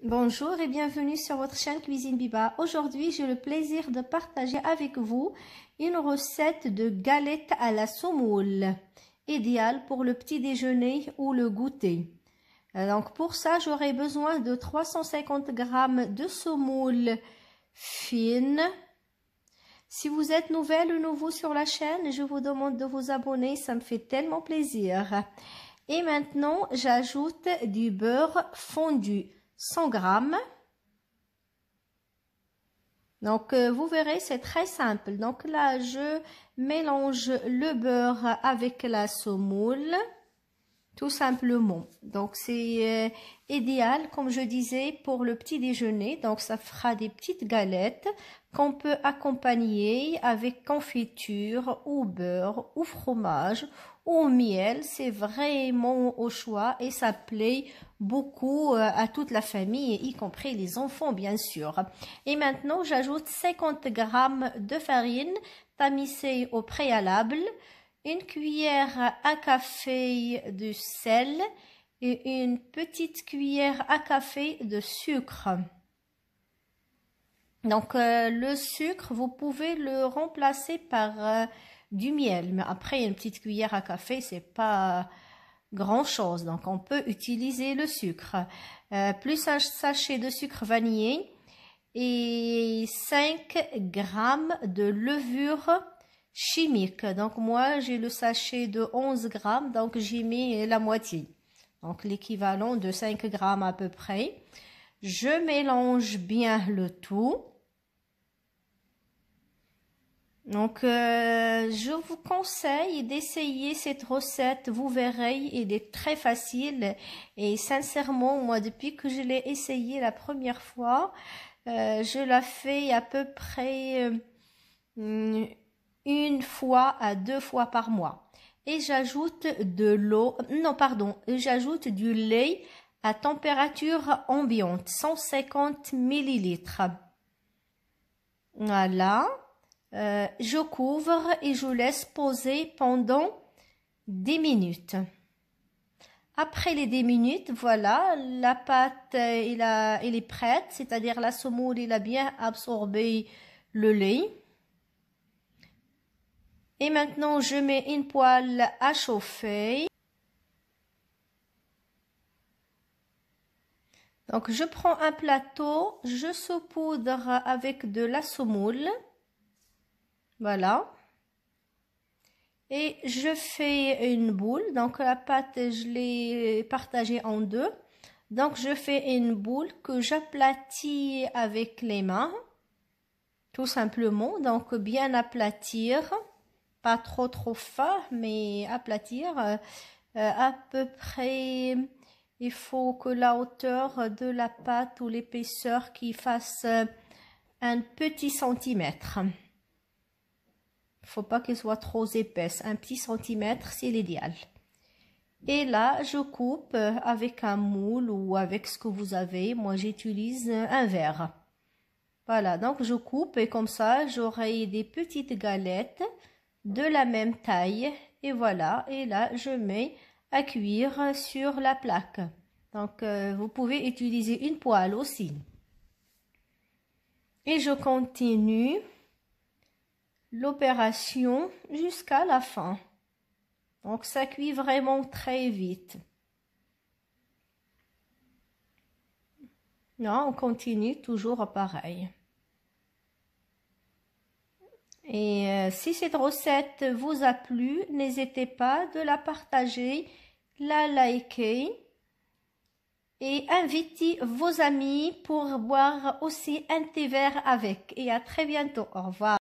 Bonjour et bienvenue sur votre chaîne Cuisine Biba. Aujourd'hui, j'ai le plaisir de partager avec vous une recette de galettes à la semoule, idéale pour le petit déjeuner ou le goûter. Donc pour ça, j'aurai besoin de 350 g de semoule fine. Si vous êtes nouvelle ou nouveau sur la chaîne, je vous demande de vous abonner, ça me fait tellement plaisir. Et maintenant, j'ajoute du beurre fondu, 100 g. Donc, vous verrez, c'est très simple. Donc là, je mélange le beurre avec la semoule, tout simplement. Donc, c'est idéal, comme je disais, pour le petit déjeuner. Donc, ça fera des petites galettes qu'on peut accompagner avec confiture ou beurre ou fromage ou miel. C'est vraiment au choix et ça plaît beaucoup à toute la famille, y compris les enfants, bien sûr. Et maintenant, j'ajoute 50 g de farine tamisée au préalable, une cuillère à café de sel et une petite cuillère à café de sucre. Donc le sucre, vous pouvez le remplacer par du miel, mais après une petite cuillère à café, c'est pas grand chose, donc on peut utiliser le sucre. Plus un sachet de sucre vanillé et 5 g de levure chimique. Donc moi j'ai le sachet de 11 g, donc j'ai mis la moitié, donc l'équivalent de 5 g à peu près. Je mélange bien le tout. Donc je vous conseille d'essayer cette recette, vous verrez, elle est très facile et sincèrement moi depuis que je l'ai essayé la première fois, je la fais à peu près une fois à 2 fois par mois. Et j'ajoute de l'eau, non pardon, j'ajoute du lait à température ambiante, 150 ml. Voilà, je couvre et je laisse poser pendant 10 minutes. Après les 10 minutes, voilà, la pâte elle est prête, c'est-à-dire la semoule elle a bien absorbé le lait. Et maintenant, je mets une poêle à chauffer. Donc, je prends un plateau, je saupoudre avec de la semoule. Voilà. Et je fais une boule. Donc, la pâte, je l'ai partagée en deux. Donc, je fais une boule que j'aplatis avec les mains. Tout simplement. Donc, bien aplatir. Pas trop fin, mais aplatir. À peu près, il faut que la hauteur de la pâte ou l'épaisseur qui fasse un petit centimètre. Il ne faut pas qu'elle soit trop épaisse. Un petit centimètre, c'est l'idéal. Et là, je coupe avec un moule ou avec ce que vous avez. Moi, j'utilise un verre. Voilà, donc je coupe et comme ça, j'aurai des petites galettes de la même taille. Et voilà, et là, je mets à cuire sur la plaque. Donc, vous pouvez utiliser une poêle aussi. Et je continue l'opération jusqu'à la fin. Donc, ça cuit vraiment très vite. Là, on continue toujours pareil. Et si cette recette vous a plu, n'hésitez pas de la partager, la liker et invitez vos amis pour boire aussi un thé vert avec. Et à très bientôt. Au revoir.